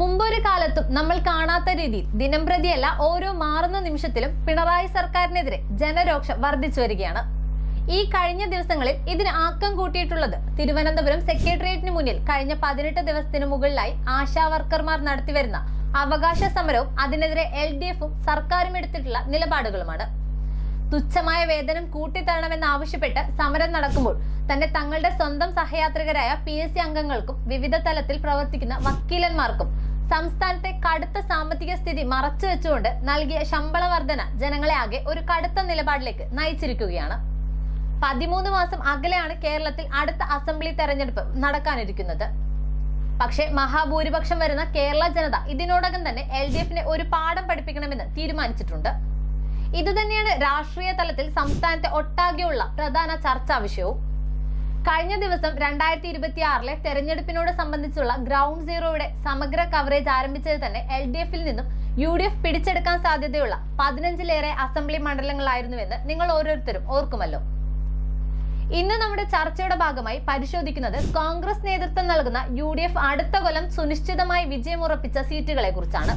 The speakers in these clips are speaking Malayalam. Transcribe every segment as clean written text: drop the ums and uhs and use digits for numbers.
മുമ്പൊരു കാലത്തും നമ്മൾ കാണാത്ത രീതിയിൽ ദിനംപ്രതിയല്ല ഓരോ മാറുന്ന നിമിഷത്തിലും പിണറായി സർക്കാരിനെതിരെ ജനരോക്ഷം വർദ്ധിച്ചു വരികയാണ്. ഈ കഴിഞ്ഞ ദിവസങ്ങളിൽ ഇതിന് ആക്കം കൂട്ടിയിട്ടുള്ളത് തിരുവനന്തപുരം സെക്രട്ടേറിയറ്റിന് മുന്നിൽ കഴിഞ്ഞ 18 ദിവസത്തിന് മുകളിലായി ആശാ വർക്കർമാർ നടത്തിവരുന്ന അവകാശ സമരവും അതിനെതിരെ LDFും സർക്കാരും എടുത്തിട്ടുള്ള നിലപാടുകളുമാണ്. തുച്ഛമായ വേതനം കൂട്ടിത്തരണമെന്നാവശ്യപ്പെട്ട് സമരം നടക്കുമ്പോൾ തന്നെ തങ്ങളുടെ സ്വന്തം സഹയാത്രികരായ PSC അംഗങ്ങൾക്കും വിവിധ തലത്തിൽ പ്രവർത്തിക്കുന്ന വക്കീലന്മാർക്കും സംസ്ഥാനത്തെ കടുത്ത സാമ്പത്തിക സ്ഥിതി മറച്ചുവെച്ചുകൊണ്ട് നൽകിയ ശമ്പള വർധന ജനങ്ങളെ ആകെ ഒരു കടുത്ത നിലപാടിലേക്ക് നയിച്ചിരിക്കുകയാണ്. 13 മാസം അകലെയാണ് കേരളത്തിൽ അടുത്ത അസംബ്ലി തെരഞ്ഞെടുപ്പ് നടക്കാനിരിക്കുന്നത്. പക്ഷേ മഹാഭൂരിപക്ഷം വരുന്ന കേരള ജനത ഇതിനോടകം തന്നെ LDFനെ ഒരു പാഠം പഠിപ്പിക്കണമെന്ന് തീരുമാനിച്ചിട്ടുണ്ട്. ഇതുതന്നെയാണ് രാഷ്ട്രീയ തലത്തിൽ സംസ്ഥാനത്തെ ഒട്ടാകെയുള്ള പ്രധാന ചർച്ചാ വിഷയവും. കഴിഞ്ഞ ദിവസം 2026 തെരഞ്ഞെടുപ്പിനോട് സംബന്ധിച്ചുള്ള ഗ്രൗണ്ട് സീറോയുടെ സമഗ്ര കവറേജ് ആരംഭിച്ചത് തന്നെ LDFിൽ നിന്നും UDF പിടിച്ചെടുക്കാൻ സാധ്യതയുള്ള 15ലേറെ അസംബ്ലി മണ്ഡലങ്ങളായിരുന്നുവെന്ന് നിങ്ങൾ ഓരോരുത്തരും ഓർക്കുമല്ലോ. ഇന്ന് നമ്മുടെ ചർച്ചയുടെ ഭാഗമായി പരിശോധിക്കുന്നത് കോൺഗ്രസ് നേതൃത്വം നൽകുന്ന UDF അടുത്ത കൊല്ലം സുനിശ്ചിതമായി വിജയമുറപ്പിച്ച സീറ്റുകളെ കുറിച്ചാണ്.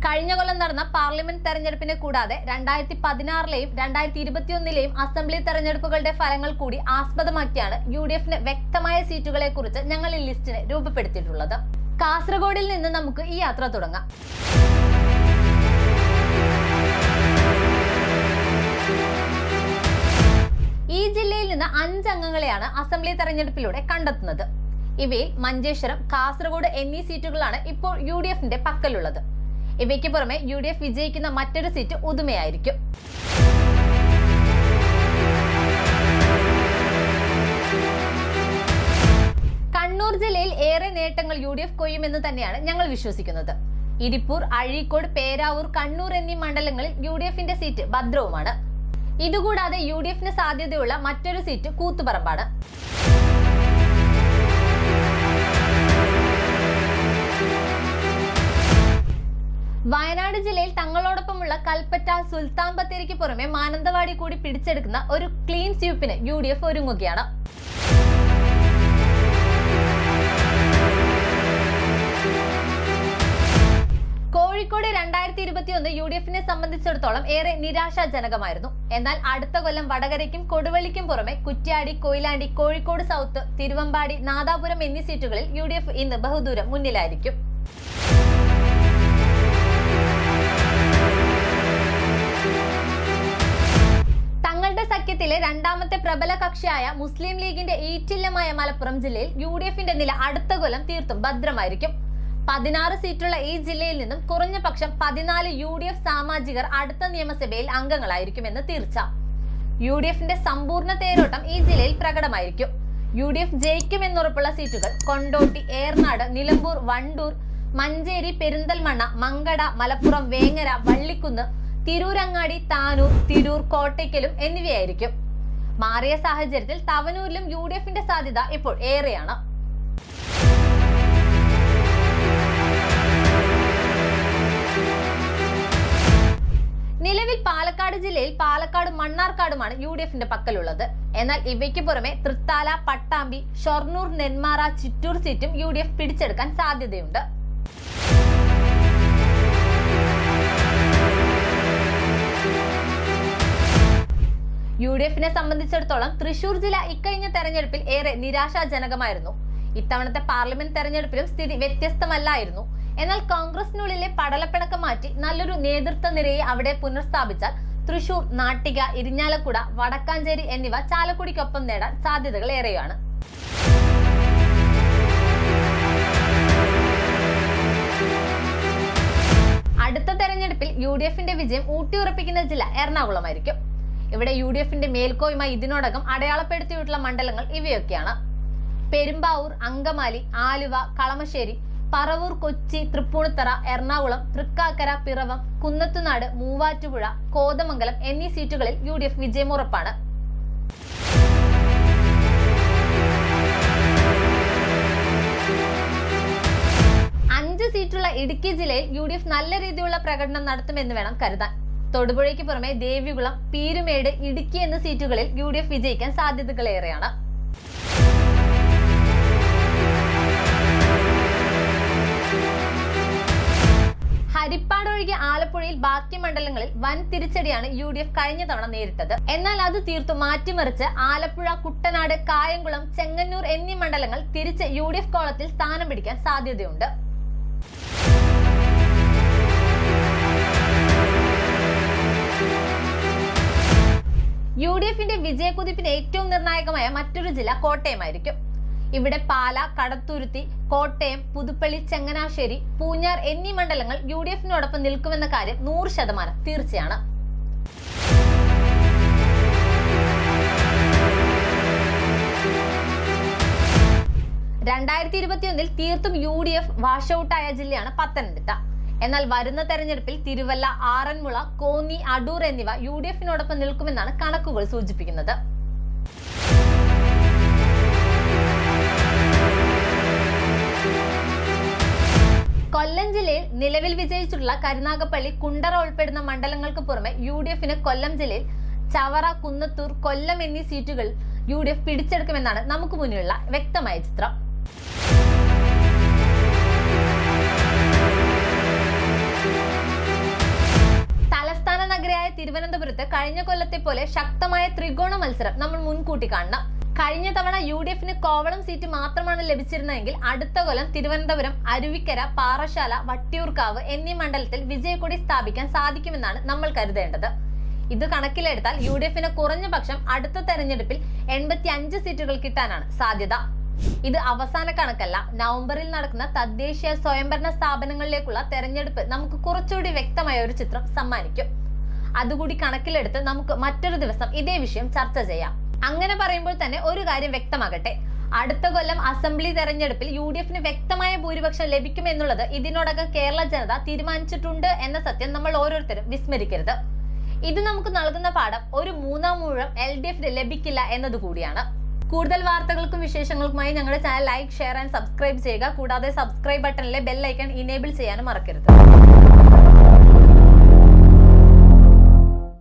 കഴിഞ്ഞ കൊല്ലം നടന്ന പാർലമെന്റ് തെരഞ്ഞെടുപ്പിനെ കൂടാതെ 2016ലെയും 2021ലെയും അസംബ്ലി തെരഞ്ഞെടുപ്പുകളുടെ ഫലങ്ങൾ കൂടി ആസ്പദമാക്കിയാണ് UDFന് വ്യക്തമായ സീറ്റുകളെ കുറിച്ച് ഞങ്ങൾ ഈ ലിസ്റ്റിനെ രൂപപ്പെടുത്തിയിട്ടുള്ളത്. കാസർഗോഡിൽ നിന്ന് നമുക്ക് ഈ യാത്ര തുടങ്ങാം. ഈ ജില്ലയിൽ നിന്ന് 5 അംഗങ്ങളെയാണ് അസംബ്ലി തെരഞ്ഞെടുപ്പിലൂടെ കണ്ടെത്തുന്നത്. ഇവയിൽ മഞ്ചേശ്വരം, കാസർഗോഡ് എന്നീ സീറ്റുകളാണ് ഇപ്പോൾ UDFന്റെ പക്കലുള്ളത്. ഇവയ്ക്ക് പുറമെ UDF വിജയിക്കുന്ന മറ്റൊരു സീറ്റ് ഉദുമയായിരിക്കും. കണ്ണൂർ ജില്ലയിൽ ഏറെ നേട്ടങ്ങൾ UDF കൊയ്യുമെന്ന് തന്നെയാണ് ഞങ്ങൾ വിശ്വസിക്കുന്നത്. ഇരിപ്പൂർ, അഴീക്കോട്, പേരാവൂർ, കണ്ണൂർ എന്നീ മണ്ഡലങ്ങളിൽ UDFന്റെ സീറ്റ് ഭദ്രവുമാണ്. ഇതുകൂടാതെ UDFന് സാധ്യതയുള്ള മറ്റൊരു സീറ്റ് കൂത്തുപറമ്പാണ്. വയനാട് ജില്ലയിൽ തങ്ങളോടൊപ്പമുള്ള കൽപ്പറ്റ, സുൽത്താൻ ബത്തേരിക്ക് പുറമെ മാനന്തവാടി കൂടി പിടിച്ചെടുക്കുന്ന ഒരു ക്ലീൻ സ്വീപ്പിന് UDF ഒരുങ്ങുകയാണ്. കോഴിക്കോട് 2021 UDFനെ സംബന്ധിച്ചിടത്തോളം ഏറെ നിരാശാജനകമായിരുന്നു. എന്നാൽ അടുത്ത കൊല്ലം വടകരയ്ക്കും കൊടുവള്ളിക്കും പുറമെ കുറ്റ്യാടി, കൊയിലാണ്ടി, കോഴിക്കോട് സൗത്ത്, തിരുവമ്പാടി, നാദാപുരം എന്നീ സീറ്റുകളിൽ UDF ഇന്ന് ബഹുദൂരം മുന്നിലായിരിക്കും. തങ്ങളുടെ സഖ്യത്തിലെ രണ്ടാമത്തെ പ്രബല കക്ഷിയായ മുസ്ലിം ലീഗിന്റെ ഈറ്റില്ലമായ മലപ്പുറം ജില്ലയിൽ UDFന്റെ നില അടുത്ത കൊല്ലം തീർത്തും ഭദ്രമായിരിക്കും. 16 സീറ്റുള്ള ഈ ജില്ലയിൽ നിന്നും കുറഞ്ഞ പക്ഷം 14 UDF സാമാജികർ അടുത്ത നിയമസഭയിൽ അംഗങ്ങളായിരിക്കുമെന്ന് തീർച്ച. UDFന്റെ സമ്പൂർണ്ണ തേരോട്ടം ഈ ജില്ലയിൽ പ്രകടമായിരിക്കും. UDF ജയിക്കുമെന്നുറപ്പുള്ള സീറ്റുകൾ കൊണ്ടോട്ടി, ഏർനാട്, നിലമ്പൂർ, വണ്ടൂർ, മഞ്ചേരി, പെരിന്തൽമണ്ണ, മങ്കട, മലപ്പുറം, വേങ്ങര, വള്ളിക്കുന്ന്, തിരൂരങ്ങാടി, താനൂർ, തിരൂർ, കോട്ടയ്ക്കലും എന്നിവയായിരിക്കും. മാറിയ സാഹചര്യത്തിൽ തവനൂരിലും UDFന്റെ സാധ്യത ഇപ്പോൾ ഏറെയാണ്. നിലവിൽ പാലക്കാട് ജില്ലയിൽ പാലക്കാടും മണ്ണാർക്കാടുമാണ് UDFന്റെ പക്കലുള്ളത്. എന്നാൽ ഇവയ്ക്ക് പുറമെ തൃത്താല, പട്ടാമ്പി, ഷൊർണൂർ, നെന്മാറ, ചിറ്റൂർ സീറ്റും UDF പിടിച്ചെടുക്കാൻ സാധ്യതയുണ്ട്. UDFനെ സംബന്ധിച്ചിടത്തോളം തൃശൂർ ജില്ല ഇക്കഴിഞ്ഞ തെരഞ്ഞെടുപ്പിൽ ഏറെ നിരാശാജനകമായിരുന്നു. ഇത്തവണത്തെ പാർലമെന്റ് തെരഞ്ഞെടുപ്പിലും സ്ഥിതി വ്യത്യസ്തമല്ലായിരുന്നു. എന്നാൽ കോൺഗ്രസിനുള്ളിലെ പടലപ്പിണക്കം മാറ്റി നല്ലൊരു നേതൃത്വ നിരയെ അവിടെ പുനഃസ്ഥാപിച്ചാൽ തൃശൂർ, നാട്ടിക, ഇരിഞ്ഞാലക്കുട, വടക്കാഞ്ചേരി എന്നിവ ചാലക്കുടിക്കൊപ്പം നേടാൻ സാധ്യതകൾ ഏറെയാണ്. അടുത്ത തെരഞ്ഞെടുപ്പിൽ UDFന്റെ വിജയം ഊട്ടിയുറപ്പിക്കുന്ന ജില്ല എറണാകുളമായിരിക്കും. ഇവിടെ UDFന്റെ മേൽക്കോയ്മ ഇതിനോടകം അടയാളപ്പെടുത്തിയിട്ടുള്ള മണ്ഡലങ്ങൾ ഇവയൊക്കെയാണ്: പെരുമ്പാവൂർ, അങ്കമാലി, ആലുവ, കളമശ്ശേരി, പറവൂർ, കൊച്ചി, തൃപ്പൂണിത്തറ, എറണാകുളം, തൃക്കാക്കര, പിറവം, കുന്നത്തുനാട്, മൂവാറ്റുപുഴ, കോതമംഗലം എന്നീ സീറ്റുകളിൽ UDF വിജയമുറപ്പാണ്. അഞ്ച് സീറ്റുള്ള ഇടുക്കി ജില്ലയിൽ UDF നല്ല രീതിയിലുള്ള പ്രകടനം നടത്തുമെന്ന് വേണം കരുതാൻ. തൊടുപുഴയ്ക്ക് പുറമെ ദേവികുളം, പീരുമേട്, ഇടുക്കി എന്നീ സീറ്റുകളിൽ UDF വിജയിക്കാൻ സാധ്യതകളേറെയാണ്. ഹരിപ്പാട് ഒഴികെ ആലപ്പുഴയിൽ ബാക്കി മണ്ഡലങ്ങളിൽ വൻ തിരിച്ചടിയാണ് UDF കഴിഞ്ഞ തവണ നേരിട്ടത്. എന്നാൽ അത് തീർത്തു മാറ്റിമറിച്ച് ആലപ്പുഴ, കുട്ടനാട്, കായംകുളം, ചെങ്ങന്നൂർ എന്നീ മണ്ഡലങ്ങൾ തിരിച്ച് UDF കോളത്തിൽ സ്ഥാനം പിടിക്കാൻ സാധ്യതയുണ്ട്. UDFന്റെ വിജയക്കുതിപ്പിന് ഏറ്റവും നിർണായകമായ മറ്റൊരു ജില്ല കോട്ടയമായിരിക്കും. ഇവിടെ പാല, കടത്തുരുത്തി, കോട്ടയം, പുതുപ്പള്ളി, ചങ്ങനാശ്ശേരി, പൂഞ്ഞാർ എന്നീ മണ്ഡലങ്ങൾ UDFനോടൊപ്പം നിൽക്കുമെന്ന കാര്യം 100% തീർച്ചയാണ്. (2021) തീർത്തും UDF വാഷൌട്ടായ ജില്ലയാണ് പത്തനംതിട്ട. എന്നാൽ വരുന്ന തെരഞ്ഞെടുപ്പിൽ തിരുവല്ല, ആറന്മുള, കോന്നി, അടൂർ എന്നിവ UDFനോടൊപ്പം നിൽക്കുമെന്നാണ് കണക്കുകൾ സൂചിപ്പിക്കുന്നത്. കൊല്ലം ജില്ലയിൽ നിലവിൽ വിജയിച്ചിട്ടുള്ള കരുനാഗപ്പള്ളി, കുണ്ടറ ഉൾപ്പെടുന്ന മണ്ഡലങ്ങൾക്ക് പുറമെ UDFന് കൊല്ലം ജില്ലയിൽ ചവറ, കുന്നത്തൂർ, കൊല്ലം എന്നീ സീറ്റുകൾ UDF പിടിച്ചെടുക്കുമെന്നാണ് നമുക്ക് മുന്നിലുള്ള വ്യക്തമായ ചിത്രം. തലസ്ഥാന നഗരിയായ തിരുവനന്തപുരത്ത് കഴിഞ്ഞ കൊല്ലത്തെ പോലെ ശക്തമായ ത്രികോണ മത്സരം നമ്മൾ മുൻകൂട്ടി കാണണം. കഴിഞ്ഞ തവണ UDFന് കോവളം സീറ്റ് മാത്രമാണ് ലഭിച്ചിരുന്നതെങ്കിൽ അടുത്ത കൊല്ലം തിരുവനന്തപുരം, അരുവിക്കര, പാറശാല, വട്ടിയൂർക്കാവ് എന്നീ മണ്ഡലത്തിൽ വിജയക്കൊടി സ്ഥാപിക്കാൻ സാധിക്കുമെന്നാണ് നമ്മൾ കരുതേണ്ടത്. ഇത് കണക്കിലെടുത്താൽ UDFന് കുറഞ്ഞ പക്ഷം അടുത്ത തെരഞ്ഞെടുപ്പിൽ 85 സീറ്റുകൾ കിട്ടാനാണ് സാധ്യത. ഇത് അവസാന കണക്കല്ല. നവംബറിൽ നടക്കുന്ന തദ്ദേശീയ സ്വയംഭരണ സ്ഥാപനങ്ങളിലേക്കുള്ള തെരഞ്ഞെടുപ്പ് നമുക്ക് കുറച്ചുകൂടി വ്യക്തമായ ഒരു ചിത്രം സമ്മാനിക്കും. അതുകൂടി കണക്കിലെടുത്ത് നമുക്ക് മറ്റൊരു ദിവസം ഇതേ വിഷയം ചർച്ച ചെയ്യാം. അങ്ങനെ പറയുമ്പോൾ തന്നെ ഒരു കാര്യം വ്യക്തമാകട്ടെ, അടുത്ത കൊല്ലം അസംബ്ലി തെരഞ്ഞെടുപ്പിൽ UDFന് വ്യക്തമായ ഭൂരിപക്ഷം ലഭിക്കുമെന്നുള്ളത് ഇതിനോടകം കേരള ജനത തീരുമാനിച്ചിട്ടുണ്ട് എന്ന സത്യം നമ്മൾ ഓരോരുത്തരും വിസ്മരിക്കരുത്. ഇത് നമുക്ക് നൽകുന്ന പാഠം ഒരു മൂന്നാം ഊഴം LDFന് ലഭിക്കില്ല എന്നതുകൂടിയാണ്. കൂടുതൽ വാർത്തകൾക്കും വിശേഷങ്ങൾക്കുമായി ഞങ്ങളുടെ channel like, share and subscribe ചെയ്യുക. കൂടാതെ സബ്സ്ക്രൈബ് ബട്ടണിലെ ബെൽ ഐക്കൺ ഇനേബിൾ ചെയ്യാനും മറക്കരുത്.